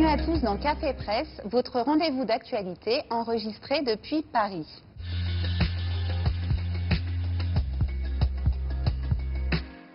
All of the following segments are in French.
Bienvenue à tous dans Café Presse, votre rendez-vous d'actualité enregistré depuis Paris.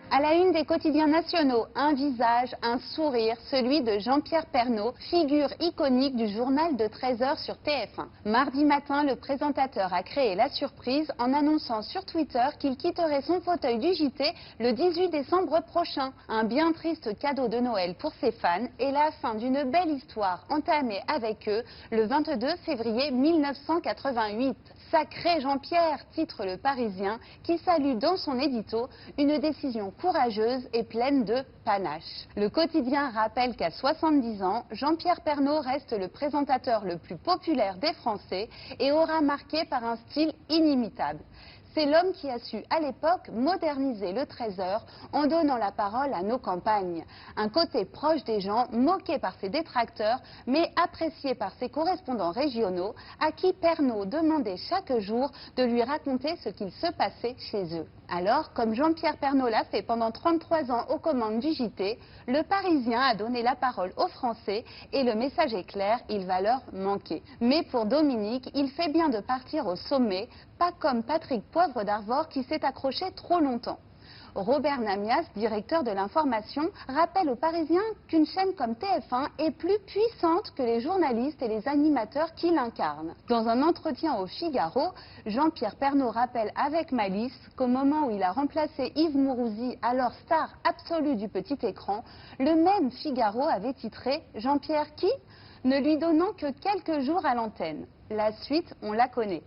À la une des quotidiens nationaux, un visage, un sourire, celui de Jean-Pierre Pernaut, figure iconique du journal de 13h sur TF1. Mardi matin, le présentateur a créé la surprise en annonçant sur Twitter qu'il quitterait son fauteuil du JT le 18 décembre prochain. Un bien triste cadeau de Noël pour ses fans et la fin d'une belle histoire entamée avec eux le 22 février 1988. Sacré Jean-Pierre, titre Le Parisien, qui salue dans son édito une décision courageuse et pleine de panache. Le quotidien rappelle qu'à 70 ans, Jean-Pierre Pernaut reste le présentateur le plus populaire des Français et aura marqué par un style inimitable. C'est l'homme qui a su, à l'époque, moderniser le 13h en donnant la parole à nos campagnes. Un côté proche des gens, moqué par ses détracteurs, mais apprécié par ses correspondants régionaux, à qui Pernaut demandait chaque jour de lui raconter ce qu'il se passait chez eux. Alors, comme Jean-Pierre Pernaut l'a fait pendant 33 ans aux commandes du JT, le Parisien a donné la parole aux Français et le message est clair, il va leur manquer. Mais pour Dominique, il fait bien de partir au sommet, pas comme Patrick Poivre d'Arvor qui s'est accroché trop longtemps. Robert Namias, directeur de l'information, rappelle aux Parisiens qu'une chaîne comme TF1 est plus puissante que les journalistes et les animateurs qui l'incarnent. Dans un entretien au Figaro, Jean-Pierre Pernaut rappelle avec malice qu'au moment où il a remplacé Yves Mourouzi, alors star absolue du petit écran, le même Figaro avait titré « Jean-Pierre qui ? Ne lui donnant que quelques jours à l'antenne ». La suite, on la connaît.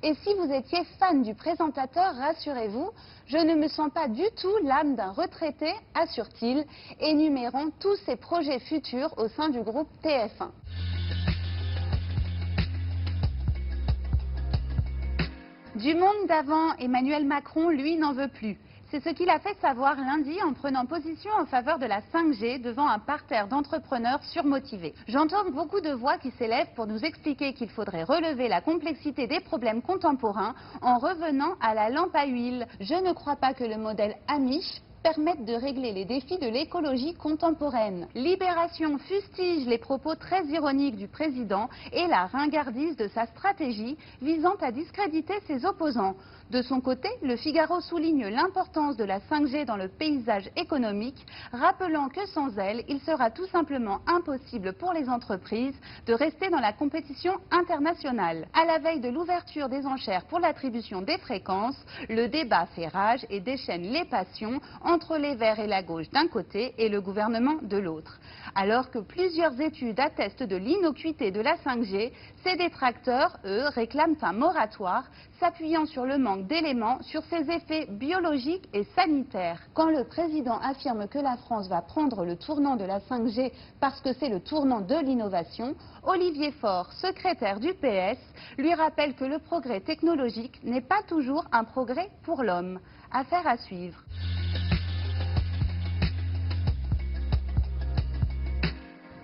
Et si vous étiez fan du présentateur, rassurez-vous, je ne me sens pas du tout l'âme d'un retraité, assure-t-il, énumérant tous ses projets futurs au sein du groupe TF1. Du monde d'avant, Emmanuel Macron, lui, n'en veut plus. C'est ce qu'il a fait savoir lundi en prenant position en faveur de la 5G devant un parterre d'entrepreneurs surmotivés. J'entends beaucoup de voix qui s'élèvent pour nous expliquer qu'il faudrait relever la complexité des problèmes contemporains en revenant à la lampe à huile. Je ne crois pas que le modèle Amish permettent de régler les défis de l'écologie contemporaine. Libération fustige les propos très ironiques du président et la ringardise de sa stratégie visant à discréditer ses opposants. De son côté, le Figaro souligne l'importance de la 5G dans le paysage économique, rappelant que sans elle, il sera tout simplement impossible pour les entreprises de rester dans la compétition internationale. À la veille de l'ouverture des enchères pour l'attribution des fréquences, le débat fait rage et déchaîne les passions entre les Verts et la gauche d'un côté et le gouvernement de l'autre. Alors que plusieurs études attestent de l'innocuité de la 5G, ces détracteurs, eux, réclament un moratoire, s'appuyant sur le manque d'éléments sur ses effets biologiques et sanitaires. Quand le président affirme que la France va prendre le tournant de la 5G parce que c'est le tournant de l'innovation, Olivier Faure, secrétaire du PS, lui rappelle que le progrès technologique n'est pas toujours un progrès pour l'homme. Affaire à suivre.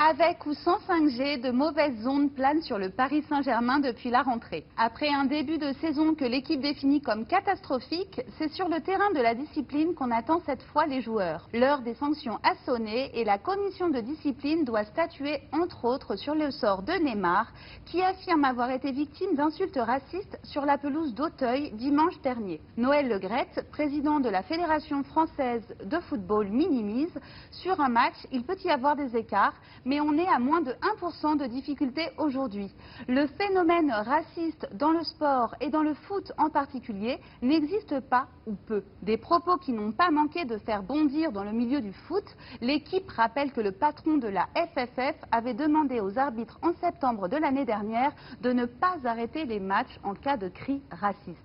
Avec ou sans 5G, de mauvaises ondes planent sur le Paris Saint-Germain depuis la rentrée. Après un début de saison que l'équipe définit comme catastrophique, c'est sur le terrain de la discipline qu'on attend cette fois les joueurs. L'heure des sanctions a sonné et la commission de discipline doit statuer entre autres sur le sort de Neymar, qui affirme avoir été victime d'insultes racistes sur la pelouse d'Auteuil dimanche dernier. Noël Le Graët, président de la Fédération française de football, minimise. Sur un match, il peut y avoir des écarts, mais on est à moins de 1% de difficulté aujourd'hui. Le phénomène raciste dans le sport et dans le foot en particulier n'existe pas ou peu. Des propos qui n'ont pas manqué de faire bondir dans le milieu du foot. L'équipe rappelle que le patron de la FFF avait demandé aux arbitres en septembre de l'année dernière de ne pas arrêter les matchs en cas de cris racistes.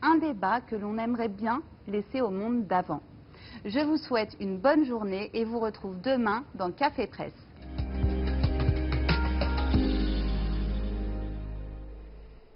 Un débat que l'on aimerait bien laisser au monde d'avant. Je vous souhaite une bonne journée et vous retrouve demain dans Café Presse.